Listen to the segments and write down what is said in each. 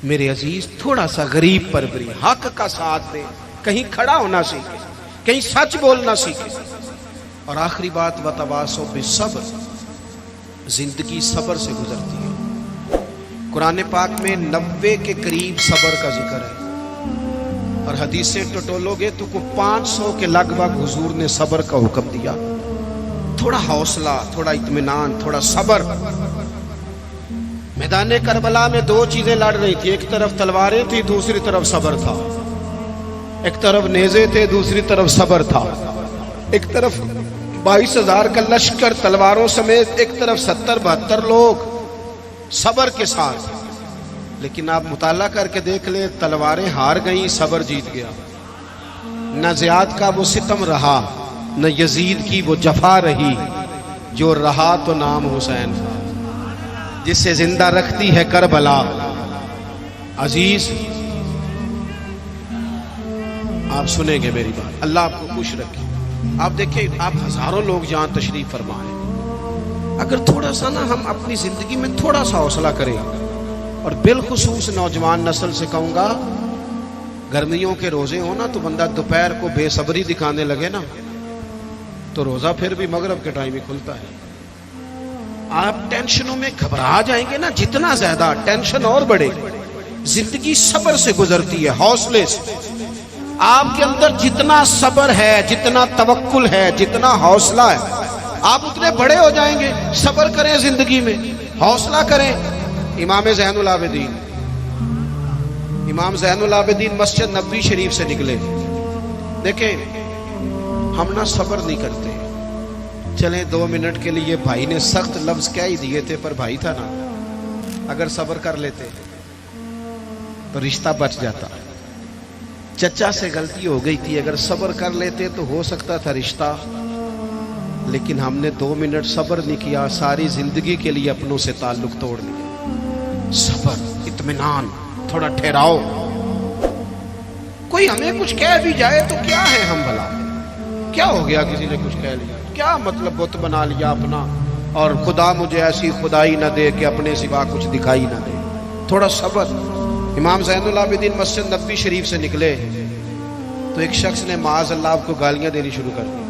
میرے عزیز تھوڑا سا غریب پروری، حق کا ساتھ دے، کہیں کھڑا ہونا سیکھے، کہیں سچ بولنا سیکھے۔ اور آخری بات وتواصوا بالصبر، زندگی صبر سے گزرتی ہے۔ قرآن پاک میں 90 کے قریب صبر کا ذکر ہے، اور حدیثیں ٹٹولو گے تو 500 کے لگ بھگ حضور نے صبر کا حکم دیا۔ تھوڑا حوصلہ، تھوڑا اطمینان، تھوڑا صبر۔ میدان کربلا میں 2 چیزیں لڑ رہی تھی، ایک طرف تلواریں تھی، دوسری طرف صبر تھا۔ ایک طرف نیزے تھے، دوسری طرف صبر تھا۔ ایک طرف 22,000 کا لشکر تلواروں سمیت، ایک طرف 70-72 لوگ صبر کے ساتھ۔ لیکن آپ مطالعہ کر کے دیکھ لیں، تلواریں ہار گئیں، صبر جیت گیا۔ نہ زیاد کا وہ ستم رہا، نہ یزید کی وہ جفا رہی، جو رہا تو نام حسین تھا، جسے زندہ رکھتی ہے کربلا۔ عزیز آپ سنیں گے میری بات، اللہ آپ کو خوش رکھے۔ آپ دیکھیں، آپ ہزاروں لوگ جہاں تشریف فرمائیں، اگر تھوڑا سا نا ہم اپنی زندگی میں تھوڑا سا حوصلہ کریں، اور بالخصوص نوجوان نسل سے کہوں گا، گرمیوں کے روزے ہو نا تو بندہ دوپہر کو بے صبری دکھانے لگے نا تو روزہ پھر بھی مغرب کے ٹائم ہی کھلتا ہے۔ آپ ٹینشنوں میں گھبرا جائیں گے نا، جتنا زیادہ ٹینشن اور بڑھے گی۔ زندگی صبر سے گزرتی ہے، حوصلے سے۔ آپ کے اندر جتنا صبر ہے، جتنا توکل ہے، جتنا حوصلہ ہے، آپ اتنے بڑے ہو جائیں گے۔ صبر کریں زندگی میں، حوصلہ کریں۔ امام زین العابدین مسجد نبوی شریف سے نکلے۔ دیکھیں، ہم نہ صبر نہیں کرتے۔ چلیں 2 منٹ کے لیے بھائی نے سخت لفظ کہہ ہی دیے تھے، پر بھائی تھا نا، اگر صبر کر لیتے تو رشتہ بچ جاتا۔ چچا سے غلطی ہو گئی تھی، اگر صبر کر لیتے تو ہو سکتا تھا رشتہ، لیکن ہم نے 2 منٹ صبر نہیں کیا، ساری زندگی کے لیے اپنوں سے تعلق توڑ لیا۔ صبر، اطمینان، تھوڑا ٹھہراؤ۔ کوئی ہمیں کچھ کہہ بھی جائے تو کیا ہے ہم بھلا، کیا ہو گیا کسی نے کچھ کہہ لیا، کیا مطلب بت بنا لیا اپنا، اور خدا مجھے ایسی خدائی نہ دے کہ اپنے سوا کچھ دکھائی نہ دے۔ تھوڑا صبر۔ امام زین العابدین مسجد نبوی شریف سے نکلے تو ایک شخص نے معاذ اللہ آپ کو گالیاں دینی شروع کر دی۔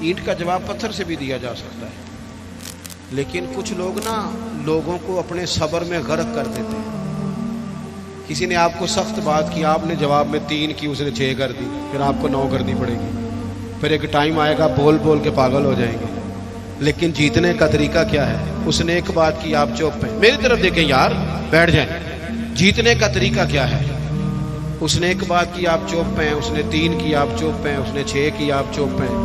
اینٹ کا جواب پتھر سے بھی دیا جا سکتا ہے، لیکن کچھ لوگ نا لوگوں کو اپنے صبر میں غرق کر دیتے ہیں۔ کسی نے آپ کو سخت بات کی، آپ نے جواب میں 3 کی، اس نے 6 کر دی، پھر آپ کو 9 کرنی پڑے گی۔ پھر ایک ٹائم آئے گا بول بول کے پاگل ہو جائیں گے۔ لیکن جیتنے کا طریقہ کیا ہے؟ اس نے ایک بات کی، آپ چپ ہیں، میری طرف دیکھیں یار، بیٹھ جائیں۔ جیتنے کا طریقہ کیا ہے؟ اس نے ایک بات کی، آپ چپ ہیں، اس نے 3 کی، آپ چپ ہیں، اس نے 6 کی، آپ چپ ہیں۔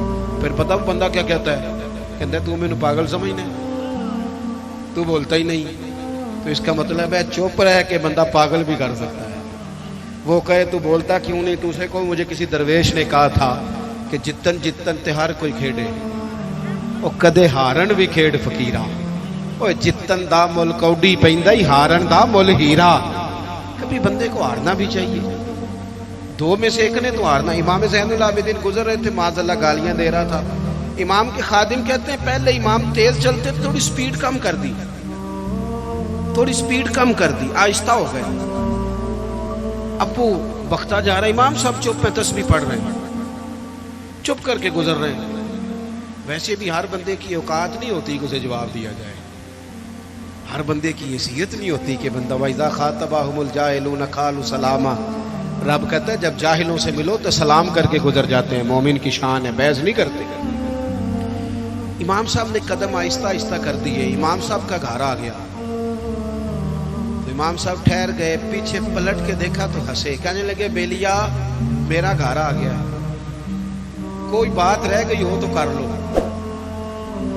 پھر پتہ بندہ کیا کہتا ہے؟ کہتا ہے تو میں نے پاگل سمجھنا ہے، تو بولتا ہی نہیں۔ تو اس کا مطلب ہے چپ رہ کے بندہ پاگل بھی کر سکتا ہے۔ وہ کہے تو بولتا کیوں نہیں؟ تو اسے کو مجھے کسی درویش نے کہا تھا کہ جتن جتن تے ہر کوئی کھیڑے، او کدے ہارن بھی کھیڑ فقیرا، او جتن دا مل کوڈی پیندا ہی ہارن دا مل ہیرا۔ کبھی بندے کو ہارنا بھی چاہیے، 2 میں سے ایک نے تو ہارنا۔ امام زین العابدین گزر رہے تھے، معاذ اللہ گالیاں دے رہا تھا۔ امام کے خادم کہتے ہیں پہلے امام تیز چلتے تھے، تھوڑی سپیڈ کم کر دی، تھوڑی سپیڈ کم کر دی، آہستہ ہو گئے۔ ابو بختہ جا رہا ہے، امام صاحب چپ ہیں، تسبیح پڑھ رہے ہیں، چپ کر کے گزر رہے ہیں۔ ویسے بھی ہر بندے کی اوقات نہیں ہوتی کہ اسے جواب دیا جائے، ہر بندے کی حیثیت نہیں ہوتی کہ بندہ وَإِذَا خَاطَبَهُمُ الْجَاهِلُونَ قَالُوا سَلَامًا۔ رب کہتا ہے جب جاہلوں سے ملو تو سلام کر کے گزر جاتے ہیں، مومن کی شان ہے، بحث نہیں کرتے۔ امام صاحب نے قدم آہستہ آہستہ کر دیے، امام صاحب کا گھر آ گیا تو امام صاحب ٹھہر گئے، پیچھے پلٹ کے دیکھا تو ہنسے، کہنے لگے بیلیا میرا گھر آ گیا، کوئی بات رہ گئی ہو تو کر لو،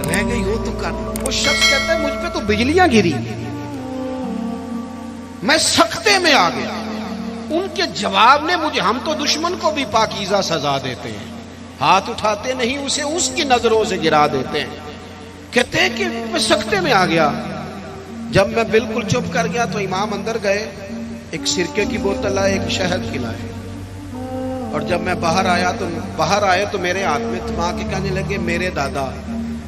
رہ گئی ہو تو کر لو۔ وہ شخص کہتا ہے مجھ پہ تو بجلیاں گری، میں سختے میں آ گیا۔ ان کے جواب نے مجھے، ہم تو دشمن کو بھی پاکیزہ سزا دیتے ہیں، ہاتھ اٹھاتے نہیں، اسے اس کی نظروں سے گرا دیتے ہیں۔ کہتے ہیں کہ میں سختے میں آ گیا، جب میں بالکل چپ کر گیا تو امام اندر گئے، ایک سرکے کی بوتل لائے، ایک شہد کھلائے، اور جب میں باہر آئے تو میرے ہاتھ میں تھما کے کہنے لگے میرے دادا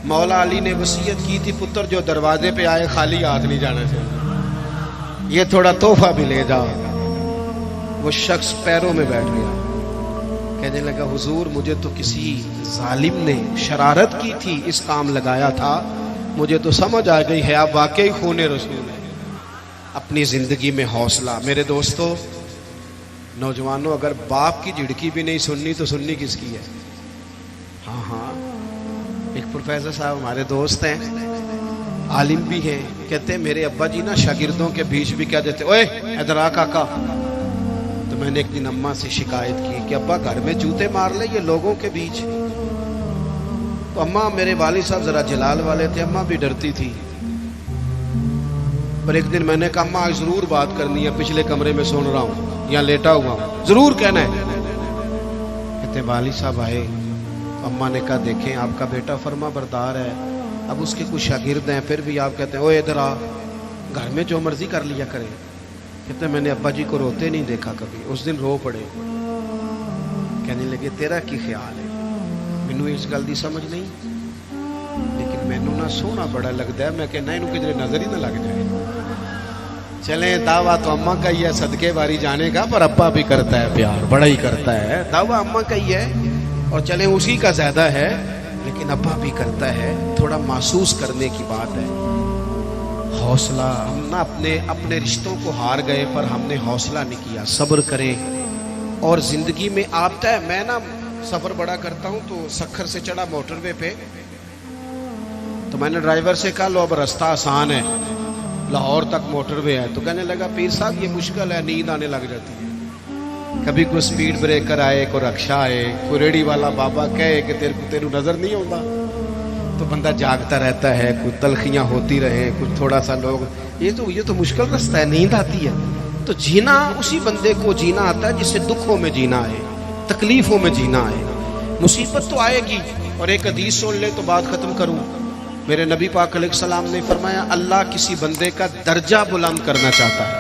مولا علی نے وصیت کی تھی پتر جو دروازے پہ آئے خالی ہاتھ نہیں جانا چاہیے، یہ تھوڑا تحفہ بھی لے جاؤ۔ وہ شخص پیروں میں بیٹھ گیا، کہنے لگا حضور مجھے تو کسی ظالم نے شرارت کی تھی، اس کام لگایا تھا، مجھے تو سمجھ آ گئی ہے آپ واقعی خون رسول ہے۔ اپنی زندگی میں حوصلہ۔ میرے دوستو نوجوانوں، اگر باپ کی جھڑکی بھی نہیں سننی تو سننی کس کی ہے؟ ہاں ہاں، ایک پروفیسر صاحب ہمارے دوست ہیں، عالم بھی ہیں، کہتے ہیں میرے ابا جی نا شاگردوں کے بیچ بھی کہہ دیتے اوے ادھر آ کاکا۔ تو میں نے ایک دن اماں سے شکایت کی کہ ابا گھر میں جوتے مار لے یہ لوگوں کے بیچ۔ تو اماں، میرے والد صاحب ذرا جلال والے تھے، اماں بھی ڈرتی تھی، پر ایک دن میں نے کہا اماں ضرور بات کرنی ہے، پچھلے کمرے میں سن رہا ہوں یا لیٹا ہوا ہوں، ضرور کہنا ہے۔ کہتے والد صاحب آئے، اماں نے کہا دیکھیں آپ کا بیٹا فرما بردار ہے، اب اس کے کچھ شاگرد ہیں، پھر بھی آپ کہتے ہیں اوے ادھر آ، گھر میں جو مرضی کر لیا کرے۔ کہتے ہیں میں نے ابا جی کو روتے نہیں دیکھا کبھی، اس دن رو پڑے۔ کہنے لگے تیرا کی خیال ہے؟ مینوں اس گل دی سمجھ نہیں، لیکن مینوں نہ سونا بڑا لگتا ہے، میں کہنا انہوں کدھر نظر ہی نہ لگ جائے۔ چلیں دعویٰ تو اماں کا ہی ہے صدقے باری جانے کا، پر ابا بھی کرتا ہے پیار، بڑا ہی کرتا ہے، دعویٰ اماں کا ہی ہے اور چلیں اسی کا زیادہ ہے، لیکن ابا بھی کرتا ہے، تھوڑا محسوس کرنے کی بات ہے۔ حوصلہ، ہم نہ اپنے رشتوں کو ہار گئے پر ہم نے حوصلہ نہیں کیا، صبر کریں۔ اور زندگی میں آتا ہے، میں نا سفر بڑا کرتا ہوں، تو سکھر سے چڑھا موٹر وے پہ، تو میں نے ڈرائیور سے کہا لو اب راستہ آسان ہے، لاہور تک موٹر وے ہے۔ تو کہنے لگا پیر صاحب یہ مشکل ہے، نیند آنے لگ جاتی ہے، کبھی کوئی سپیڈ بریکر آئے، کوئی رکشہ آئے، کوئی ریڑھی والا بابا کہے کہ تیرے نظر نہیں ہوتا، تو بندہ جاگتا رہتا ہے، کوئی تلخیاں ہوتی رہے، کچھ تھوڑا سا لوگ یہ تو مشکل رستہ ہے، نیند آتی ہے۔ تو جینا اسی بندے کو جینا آتا ہے جسے دکھوں میں جینا آئے، تکلیفوں میں جینا آئے۔ مصیبت تو آئے گی۔ اور ایک حدیث سن لے تو بات ختم کروں۔ میرے نبی پاک علیہ السلام نے فرمایا اللہ کسی بندے کا درجہ بلند کرنا چاہتا ہے،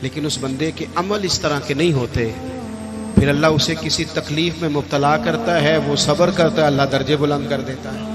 لیکن اس بندے کے عمل اس طرح کے نہیں ہوتے، پھر اللہ اسے کسی تکلیف میں مبتلا کرتا ہے، وہ صبر کرتا ہے، اللہ درجے بلند کر دیتا ہے۔